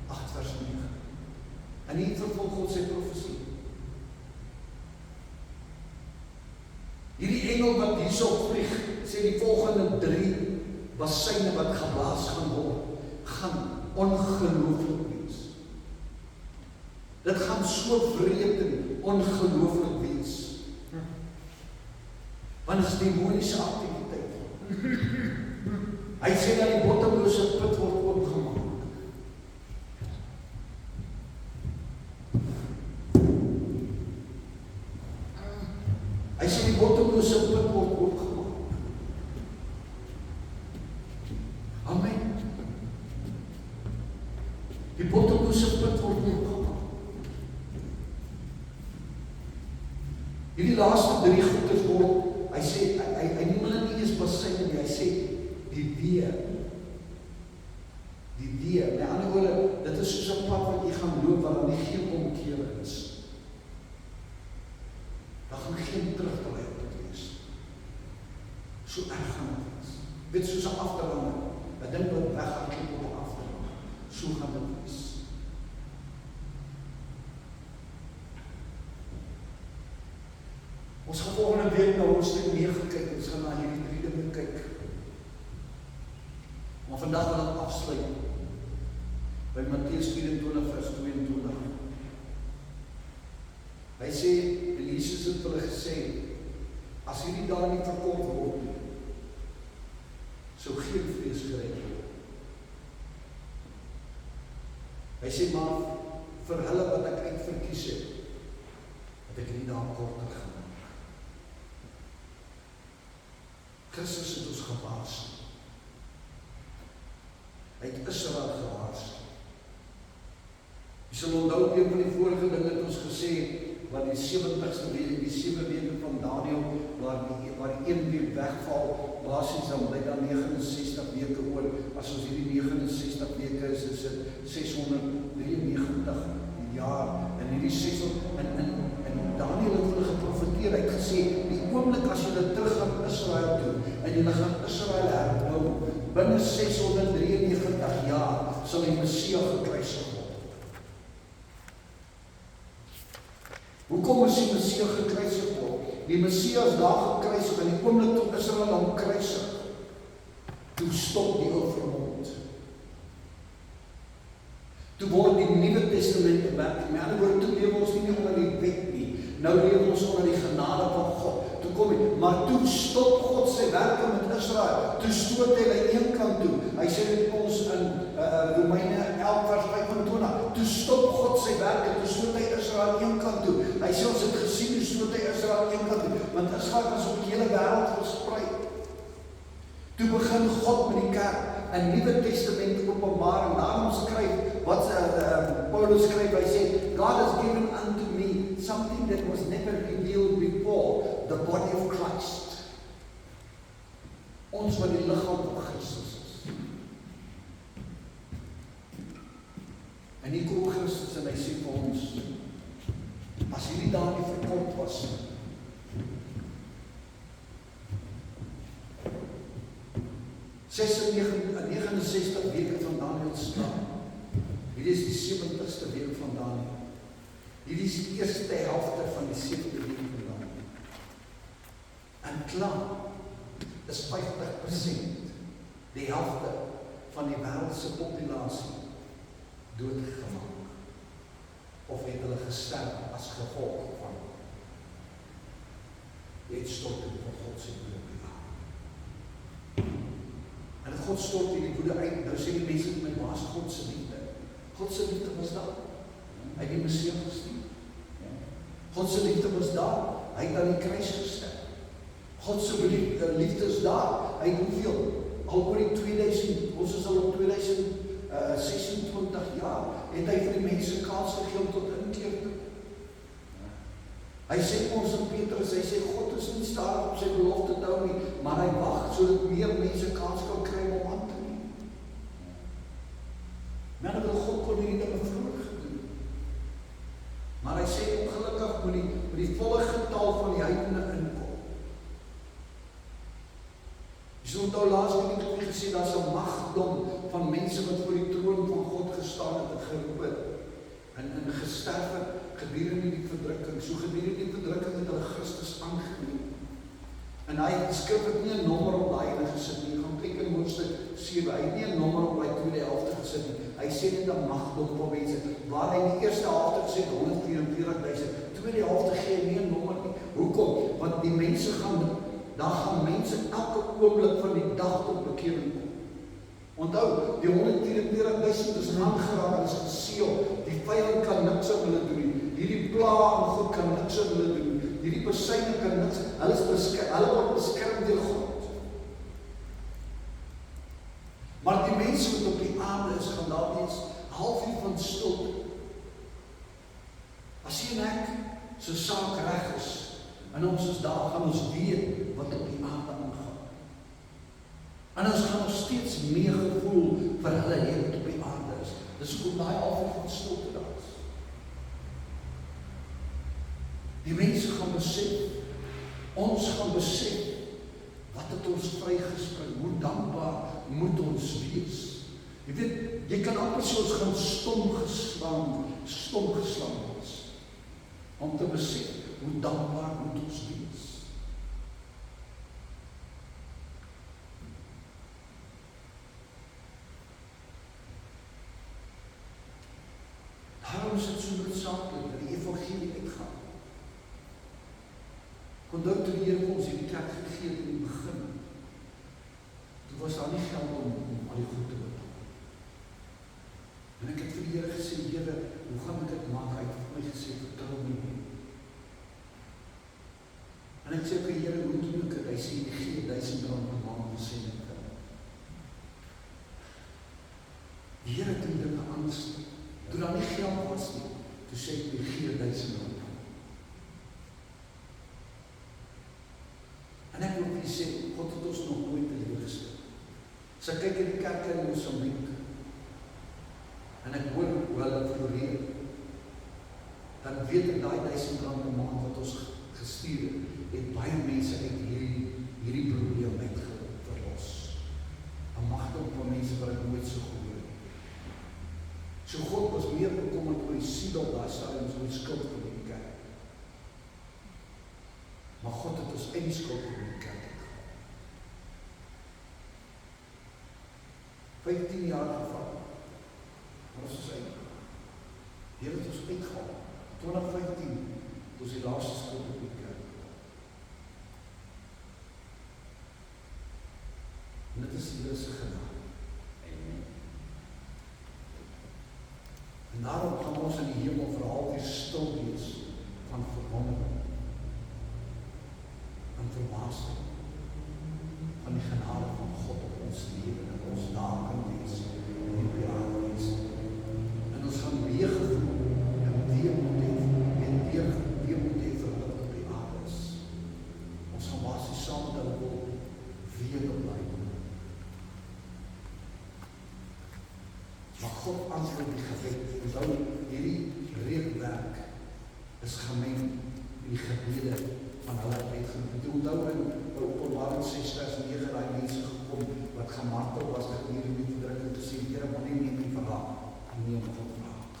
8 vers 9. En hier vervolg God sy profesie. Hierdie engel wat hierso vlieg, sê die volgende 3 basyne wat geblaas gaan word, gaan ongelooflik wees. Dit gaan so wreed en ongelooflik wees. Want dit is demoniese aktiwiteit. Hy sê dat die bottomlose put word oopgemaak. Hy sê die bottomlose put word oopgemaak. Amen. Die bottomlose put word oopgemaak. Hierdie laaste 3 goeders word, hy sê, hy noem hulle nie eens basyne nie, hy sê die wee. Die wee. Met ander woorde, dit is soos 'n pad wat jy gaan loop waar daar nie geen omkeer is. Daar gaan geen terugdraai op dit wees. So erg gaan dit wees. Weet soos 'n afdraande, 'n ding wat weghardloop op 'n afdraande. So gaan dit wees. Ons gaan volgende week na hoofstuk 9 kyk, ons gaan na hierdie 3 dinge kyk. Maar vandag wil ek afsluit by Matteus 24 vers 22. Hy sê, en Jesus het hulle gesê, as hierdie dae nie verkom word nie, sou geen vlees gered word. Hy sê, maar vir hulle wat ek uitverkies het ek hierdie dae korter gemaak. Christus het ons gewaarsku. Hy het Israel gewaarsku. Jy sal onthou een van die vorige dinge het ons gesê, wat die 70ste week, die 7 weke van Daniël, waar die 1 week wegval, basies dan bly dan 69 weke oor. As ons hierdie 69 weke is dit 693 jaar. En hierdie 600, en Daniël het hulle geprofeteer, hy het gesê, die oomblik as julle terug gaan Israel toe, en julle gaan Israel herbou, binne 693 jaar, sal die Messia gekruisig word. Hoekom is die Messia gekruisig word? Die Messia is daar gekruisig, en die oomblik toe Israel hom kruisig, toe stop die ou verbond. Toe word die Nuwe Testament gewerk. Met ander woorde, toe leef ons nie meer onder die wet nie. Nou leef ons onder die genade van God. Toe kom hy, maar toe stop God sy werke met Israel. Toe stoot hy aan een kant toe. Hy sê dit ons in Romeine 11 vers 25. Toe stop God sy werke, toe stoot hy Israel aan een kant toe. Hy sê ons het gesien hoe stoot hy Israel aan een kant toe, want Israel was op die hele wêreld versprei. Toe begin God met die kerk 'n Nuwe Testament openbaring. Daarom skryf wat Paulus skryf, hy sê God has given unto me something that was never revealed before, the body of Christ. Ons wat die liggaam van Christus is. En hier kom Christus en hy sê vir ons, as hierdie daar nie verkort was, 69 weke van Daniël staan. Hierdie is die 70ste week van Daniël. Hierdie is die eerste helfte van die 7de week van Daniël. En klaar is 50% die helfte van die wêreldse populasie doodgemaak. Of het hulle gesterf as gevolg van die uitstorting van God se woede. En God stort hierdie woede uit. Nou sê die mense vir my, waar is God se liefde? God se liefde was daar. Hy het die Messia gestuur. God se liefde was daar. Hy het aan die kruis gesterf. God se liefde is daar. Hy het hoeveel? Al oor die 2000, ons is al op 2026 jaar, het hy vir die mense kans gegee om tot inkeer toe. Hy sê ons in Petrus, hy sê God is nie stadig op sy belofte te hou nie, maar hy wag sodat meer mense kans kan kry om aan te neem. Maar God kon hierdie dinge vroeër gedoen. Maar hy sê ongelukkig moet die volle getal van die heidene inkom. Jy sal onthou laasweek het ek gesê daar's 'n magdom van mense wat voor die troon van God gestaan het en geroep het en gesterf het gedurende die verdrukking. So gedurende die verdrukking het hulle Christus aangeneem. En hy skryf het nie 'n nommer op daai ene gesit nie. Gaan kyk in hoofstuk 7. Hy het nie 'n nommer op daai tweede helfte gesit nie. Hy sê net 'n magdom van mense. Waar hy die eerste helfte gesê 144.000, tweede helfte gee hy nie 'n nommer nie. Hoekom? Want die mense daar gaan mense elke oomblik van die dag tot bekering kom. Onthou, die 144.000 is aangeraak, hulle is geseël. Die vyand kan niks aan hulle doen nie. Hierdie plaag en God kan niks aan hulle doen nie. Hierdie besyne kan niks. Hulle word beskerm deur God. Maar die mense wat op die aarde is, gaan daar wees 'n halfuur van stilte. As jy en ek se saak reg is, en ons is daar, gaan ons weet wat op die aarde aangaan. En ons gaan nog steeds meer gevoel vir hulle hê wat op die aarde is. Dis hoekom daai halfuur van stilte daar is. Die mense gaan besef, ons gaan besef, wat het ons vrygespring, hoe dankbaar moet ons wees. Jy weet, jy kan amper soos gaan stom geslaan wees, om te besef, hoe dankbaar moet ons wees. Daarom is dit so noodsaaklik dat die evangelie uitgaan. Onthou toe die Here ons hierdie kerk gegee het in die begin, toe was daar nie geld om al die goed te betaal. En ek het vir die Here gesê, Here, hoe gaan ek dit maak? Hy het vir my gesê, vertrou my nie. En ek sê vir die Here, hoe doen ek dit? Hy sê, jy gee R1000 per maand om sê net. Die Here het die dinge anders. Toe daar nie geld was nie, toe sê ek, jy gee R1000. En ek wil vir jy sê, God het ons nog nooit teleurgestel. As ek kyk in die kerk in Mosambik, en ek hoor hoe hulle floreer, dan weet ek daai R1000 per maand wat ons gestuur het baie mense uit hierdie probleem uitverlos. 'n magdom van mense wat ek nooit so gehoor het. So God was meer bekommerd oor die siel daar staan ons oor die skuld van die kerk. Maar God het ons uit die skuld van die kerk uitgehaal. 15 jaar geval. Maar ons is uit. Hier het ons uitgehaal. 2015, ons die laaste skuld van die kerk. En dit is die Here se genade. Amen. En daarom gaan ons in die hemel vir altyd stil wees van verwondering en verbasing van die genade van God op ons lewe en ons daar kan wees en die bejaardenis. En ons gaan weergevoel en weermoed hê vir hulle op die aarde is. Ons gaan basies saam met hulle wil weerbly. Maar God antwoord die gebed. Onthou, hierdie reekwerk is gemeng in die gebede van hulle uitgeroep. Onthou in Openbaring 6 vers 9 daai mense gekom wat gemartel was gedurende die verdrukking te sê, Here, maar nie neem die verraad en neem God verraad.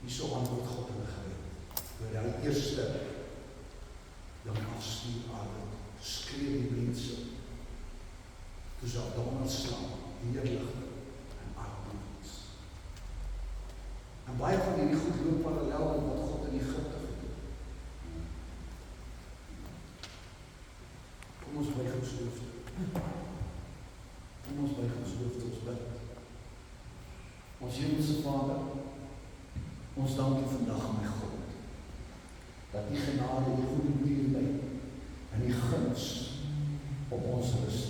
Hierso antwoord God hulle gebed. Waar hy eerste dan afstuur aarde, skree die mense toe sal donker slaan, weerligte en aardbewings. En baie van hierdie goed loop parallel met wat God in Egipte gedoen. Kom ons buig ons hoofde. Kom ons buig ons hoofde, ons bid. Ons Hemelse Vader, ons dank U vandag, my God, dat die genade, die goeie goedheid en die guns op ons rus.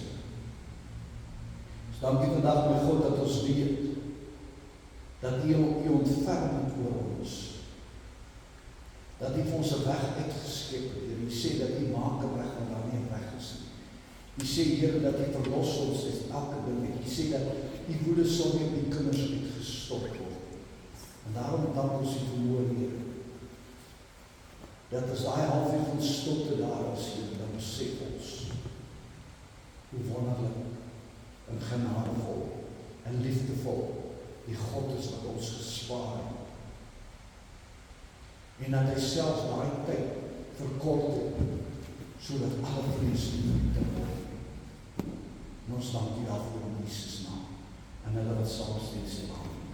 Dank U vandag, my God, dat ons weet dat U ontfermend oor ons, dat U vir ons 'n weg uitgeskep het. U sê dat U maak 'n weg waar daar nie 'n weg is nie. U sê, Here, dat U verlos ons uit elke ding. U sê dat U woede sal nie op die kinders uitgestop word. En daarom dank ons U vermoë, Here, dat as daai halfuur van stilte daar is, Here, dan besef ons hoe wonderlik en genadevol en liefdevol die God is wat ons gespaar het. En dat hy self daai tyd verkort het, sodat alle vlees te word. En ons dank U daarvoor in Jesus naam. En hulle wat saam stem sê amen.